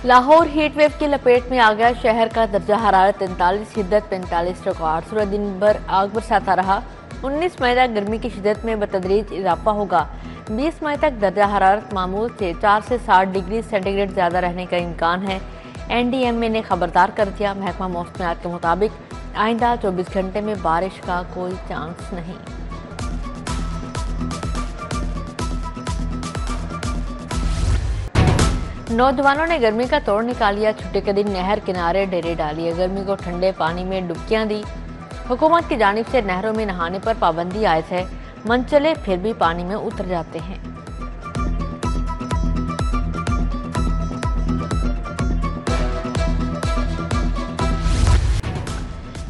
Lahore heat wave की लपेट में आ गया। शहर का दर्जा हरारत 43, शिद्दत 45 रिकॉर्ड। सूरज दिन भर आग बरसाता रहा। 19 मई तक गर्मी की शिद्दत में बतदरीज इजाफा होगा। 20 मई तक दर्जा हरारत मामूल से 4 से 7 डिग्री सेंटीग्रेड ज़्यादा रहने का इम्कान है। NDMA ने खबरदार कर दिया। महकमा मौसमियात के मुताबिक आइंदा 24 घंटे में बारिश का कोई चांस नहीं। नौजवानों ने गर्मी का तोड़ निकालिया। छुट्टी के दिन नहर किनारे डेरे डालिए। गर्मी को ठंडे पानी में डुबकियां दी। हुकूमत की जानिब से नहरों में नहाने पर पाबंदी आयत है। मन चले फिर भी पानी में उतर जाते हैं।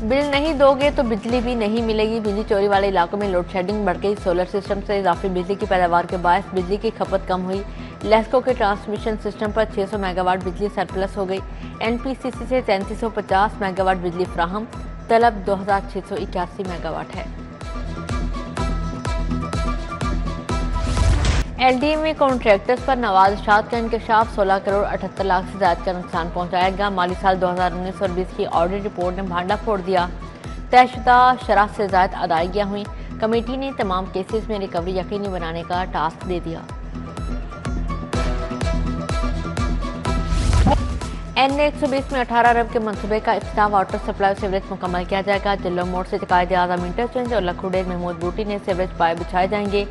बिल नहीं दोगे तो बिजली भी नहीं मिलेगी। बिजली चोरी वाले इलाकों में लोड शेडिंग बढ़ गई। सोलर सिस्टम से इजाफी बिजली की पैदावार के बायस बिजली की खपत कम हुई। लेस्को के ट्रांसमिशन सिस्टम पर 600 मेगावाट बिजली सरप्लस हो गई। NPCC से 3350 मेगावाट बिजली फ्राहम। तलब 2681 मेगावाट है। LDMA कॉन्ट्रैक्टर्स पर नवाज़शात का इंकशाफ। 16 करोड़ 78 लाख से ज्यादा का नुकसान पहुंचाएगा। माली साल 2019 और 20 की ऑडिट रिपोर्ट ने भांडा फोड़ दिया। तयशुदा शरह से ज्यादा अदायगियां हुई। कमेटी ने तमाम केसेस में रिकवरी यकीनी बनाने का टास्क दे दिया। NA-120 में 18 अरब के मनसूबे का इफ्तिताह। वाटर सप्लाई सीवरेज मुकम्मल किया जाएगा। जल्लो मोड़ से कायद आज़म इंटरचेंज और लखुडेर महमूद बूटी ने सीवरेज पाइप बिछाए जाएंगे।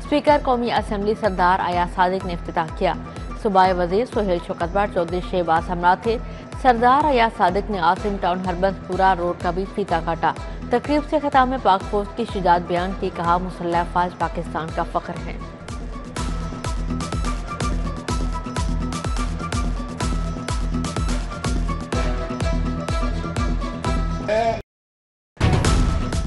स्पीकर कौमी असम्बली सरदार अयाज सादिक ने इफ्तिताह किया। सूबाई वजीर सुहेल शौकत भट्ट, चौधरी शहबाज हमरा थे। सरदार अयाज सादिक ने आसिम टाउन हरबंसपुरा रोड का भी फीता काटा। तकरीब से खिताब में पाक फौज की शुजात बयान की। कहा, मुसल्लह अफवाज पाकिस्तान का फख्र है।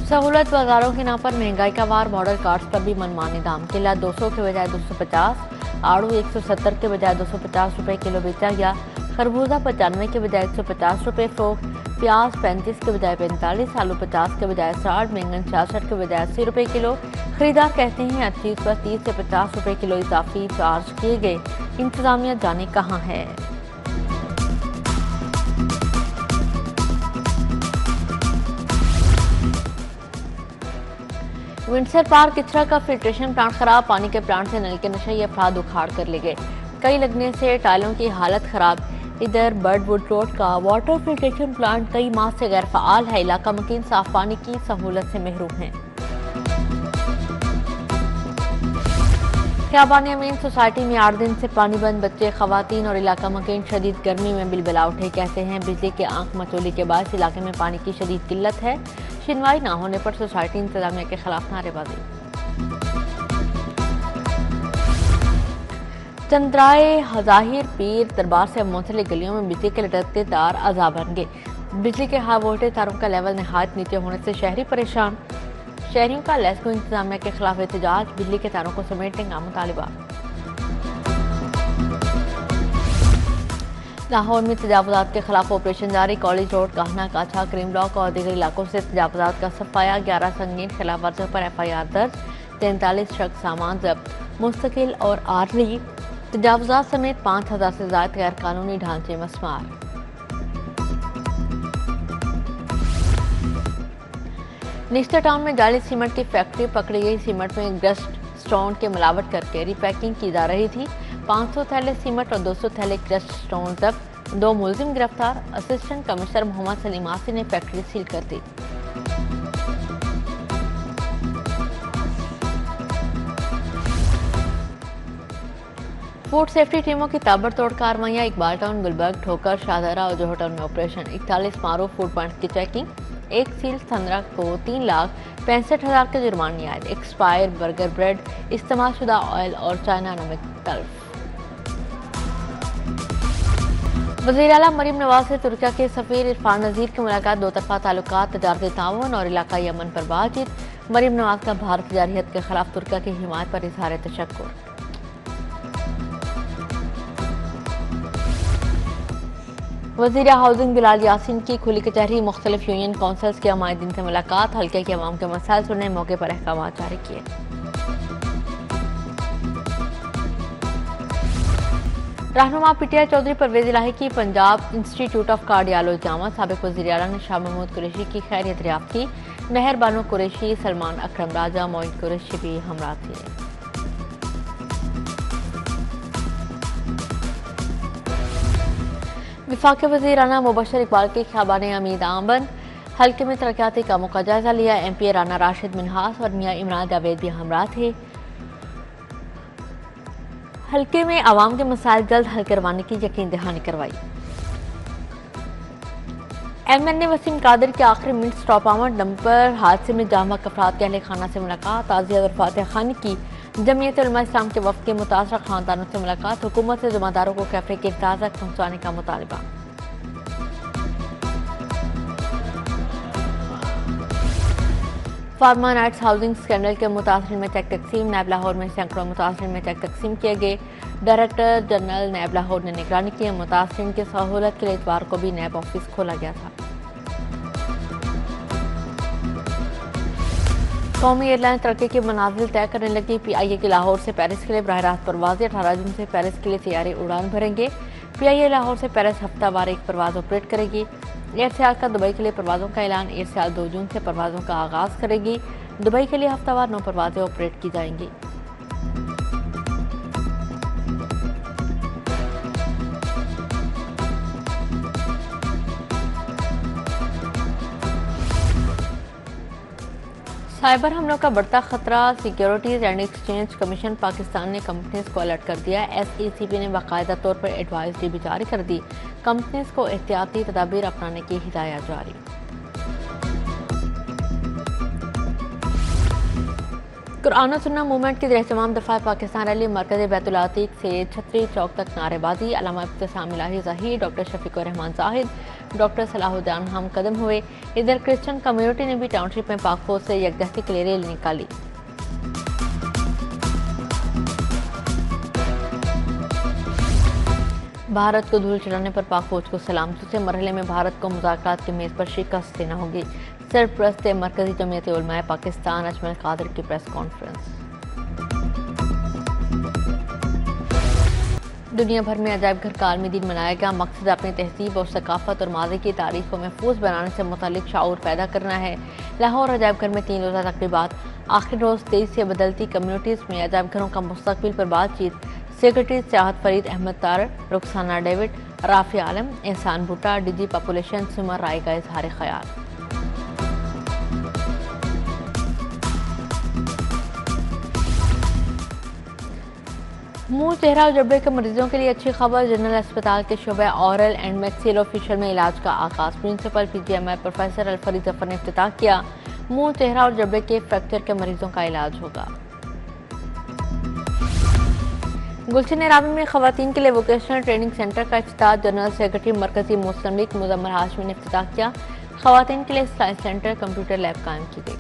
सहूलत बाजारों के नाम पर महंगाई का वार। मॉडल कार्ड्स पर भी मनमानी दाम। केला 200 के बजाय 250, आड़ू 170 के बजाय 250 रुपए किलो बेचा गया। खरबूजा 95 के बजाय 150 रुपए फरोख्त। प्याज 35 के बजाय 45, आलू 50 के बजाय 60, बैंगन 66 के बजाय 80 रुपए किलो। खरीदार कहते हैं हर चीज पर 30 से 50 रुपए किलो इजाफी चार्ज किए गए। इंतजामिया जाने कहाँ है। विंडसर पार्क किचरा का फिल्ट्रेशन प्लांट खराब। पानी के प्लांट से नल के नशे अफराद उखाड़ कर ले गए। कई लगने से टाइलों की हालत खराब। इधर बर्डवुड रोड का वाटर फिल्ट्रेशन प्लांट कई माह से गैर फाल है। इलाका मकीन साफ पानी की सहूलत से महरूम है। खियाबानी अमीन सोसाइटी में 8 दिन से पानी बंद। बच्चे, खवातीन और इलाका मकीन शदीद गर्मी में बिलबिला उठे। कहते हैं बिजली के आंख मचोली के बाद इलाके में पानी की शदीद किल्लत है। सुनवाई न होने पर सोसाइटी इंतजामिया के खिलाफ नारेबाजी। चंद्राए हजाहिर पीर दरबार से मुंसलिक गलियों में बिजली के लटकते तार अज़ाब बन गए। बिजली के हाई वोल्टेज तारों का लेवल नहायत नीचे होने से शहरी परेशान। शहरियों का लेस्को इंतजामिया के खिलाफ एहतजाज। बिजली के तारों को समेटने का मुतालिबा। लाहौर में तजावुजात के खिलाफ ऑपरेशन जारी। कॉलेज रोड, काहना, काछा, क्रीम ब्लॉक और दीगर इलाकों से तजावुजात का सफाया। 11 संगीन खिलाफ वर्जियों पर FIR दर्ज। 43 शख्स सामान जब्त। मुस्तकिल और आर्जी तजावुजात समेत 5000 से ज्यादा गैर कानूनी ढांचे मस्मार। निश्तर टाउन में जाली सीमेंट की फैक्ट्री पकड़ी गई। सीमेंट में क्रस्ट स्टोन के मिलावट करके रिपैकिंग की जा रही थी। 500 थैले सीमेंट और 200 थैले क्रस्ट स्टोन जब्त। 2 मुलजिम गिरफ्तार। असिस्टेंट कमिश्नर मोहम्मद सलीम आसी ने फैक्ट्री सील कर दी। फूड सेफ्टी टीमों की ताबड़तोड़ कार्रवाइयां। इकबाल टाउन, गुलबर्ग, ठोकर, शाहदरा और जोहर टाउन में ऑपरेशन। 41 मारूफ फूड पॉइंट की चेकिंग। एक सील संदरा को 3,65,000 के जुर्माने आए। एक्सपायर बर्गर ब्रेड, इस्तेमाल शुदा ऑयल और चाइना नमक तल्फ। वज़ीर आला मरीम नवाज से तुर्किया के सफीर इरफान नज़ीर की मुलाकात। 2 तरफा ताल्लुकात, तजारती ताउन और इलाकाई अमन पर बातचीत। मरीम नवाज का भारत की जारहियत के खिलाफ तुर्किया की हिमायत पर इजहार तशक्कुर। वज़ीर हाउसिंग बिलाल यासीन की खुली कचहरी। मुख्तलिफ यूनियन काउंसिल्स के अमायदीन से मुलाकात। हल्के के अवाम के मसाइल सुनने मौके पर अहकाम जारी किए। रहनुमा पीटीआई चौधरी परवेज इलाही की पंजाब इंस्टीट्यूट ऑफ कार्डियोलॉजी आमद। साबिक वज़ीर आला ने शाह महमूद कुरैशी की खैरियत दरियाफ्त की। मेहर बानो कुरैशी, सलमान अकरम राजा, मोइन कुरैशी भी हमरा थे। वफाकी वज़ीर राना मुबशर इकबाल के ख्याबान अमीद आमद। हल्के में तरक्याती कामों का जायजा लिया। MP राना राशिद मिनहास और मियां इमरान जावेद भी हमरा थे। हल्के में आवाम के मसाइल जल्द हल करवाने की यकीन दहानी करवाई। MNA वसीम कादिर के आखिरी मिनट स्टॉप आमद। डंपर हादसे में जामा अफराद के अहले खाना से मुलाकात। ताज़ियत और फातिहा खानी की। जमीयत उलमा इस्लाम के वफ़द के मुतासरा खानदानों से मुलाकात। हुकूमत से ज़िम्मेदारों को कैफे के इफ्तार तक पहुँचाने का मुतालबा। फार्मा नाइट्स हाउसिंग स्कैंडल के मुतासरीन में चेक तकसीम। नैब लाहौर में सैकड़ों मुतासरीन में चेक तकसीम किए गए। डायरेक्टर जनरल नैब लाहौर ने निगरानी की। मुतासरीन की सहूलत के लिए इतवार को भी नैब ऑफिस खोला गया था। कौमी एयरलाइन तरक्की के मनाजिल तय करने लगी। PIA की लाहौर से पेरिस के लिए बराह रास्त परवाज़ें। 18 जून से पेरिस के लिए तैयारी उड़ान भरेंगे। PIA लाहौर से पेरिस हफ्तावार एक परवाज़ ऑपरेट करेगी। एयरसेल का दुबई के लिए परवाज़ों का ऐलान। एयरसेल 2 जून से परवाज़ों का आगाज़ करेगी। दुबई के लिए हफ्तावार 9 परवाज़ें ऑपरेट की जाएंगी। साइबर हमलों का बढ़ता खतरा। Securities and exchange commission Pakistan ने कंपनीज को अलर्ट कर दिया। SECB ने बाकायदा तौर पर एडवाइजरी भी जारी कर दी। कंपनीज को एहतियाती तदाबीर अपनाने की हिदायत जारी। कुरान सुन्ना मूवमेंट के एहतमाम दफा पाकिस्तान रैली मरकज़ बैतुल अतीक से छतरी चौक तक नारेबाजी। अल्लामा इब्तिसाम इलाही ज़हीर, डॉक्टर शफीकुर रहमान जाहिद, डॉक्टर सलाहुद्दीन हम कदम हुए। इधर क्रिश्चियन कम्युनिटी ने भी टाउनशिप में पाक फौज से यकजहती के लिए रैली निकाली। भारत को धूल चढ़ाने पर पाक फौज को सलाम। दूसरे मरहले में भारत को मुज़ाकरात की मेज़ पर शिकस्त देना होगी। सरप्रस्त मरकज़ी जमीयत उलमाए पाकिस्तान अजमल कादिर की प्रेस कॉन्फ्रेंस। दुनिया भर में अजायब घर का आलमी दिन मनाया गया। मकसद अपनी तहजीब और सकाफत और माजी की तारीख को महफूज बनाने से मुतालिक शाऊर पैदा करना है। लाहौर अजायब घर में 3 रोज़ा तकरीबात। आखिर रोज़ तेजी से बदलती कम्युनिटीज़ में अजायब घरों का मुस्तकबिल पर बातचीत। सेक्रेटरी सियाहत फरीद अहमद तार, रुखसाना डेविड, राफी आलम, एहसान भुट्टा, DG पॉपुलेशन सुमर राय का इजहार ख्याल। मुंह, चेहरा और जबड़े के मरीजों के लिए अच्छी खबर। जनरल अस्पताल के शोबे ऑरल एंड मैक्सिलोफेशियल में इलाज का आगाज। Principal PGMI professor Al-Farid Zafar ने इफ्तिताह किया। मुंह, चेहरा और जबड़े के फ्रैक्चर के मरीजों का इलाज होगा। गुलशन रामी में खवातीन के लिए वोकेशनल ट्रेनिंग सेंटर का इफ्तिताह। जनरल सेक्रेटरी मरकजी मुस्लिम लीग मुजम्मल हाशमी ने इफ्तिताह किया। खवातीन के लिए साइंस सेंटर, कंप्यूटर लैब कायम की गई।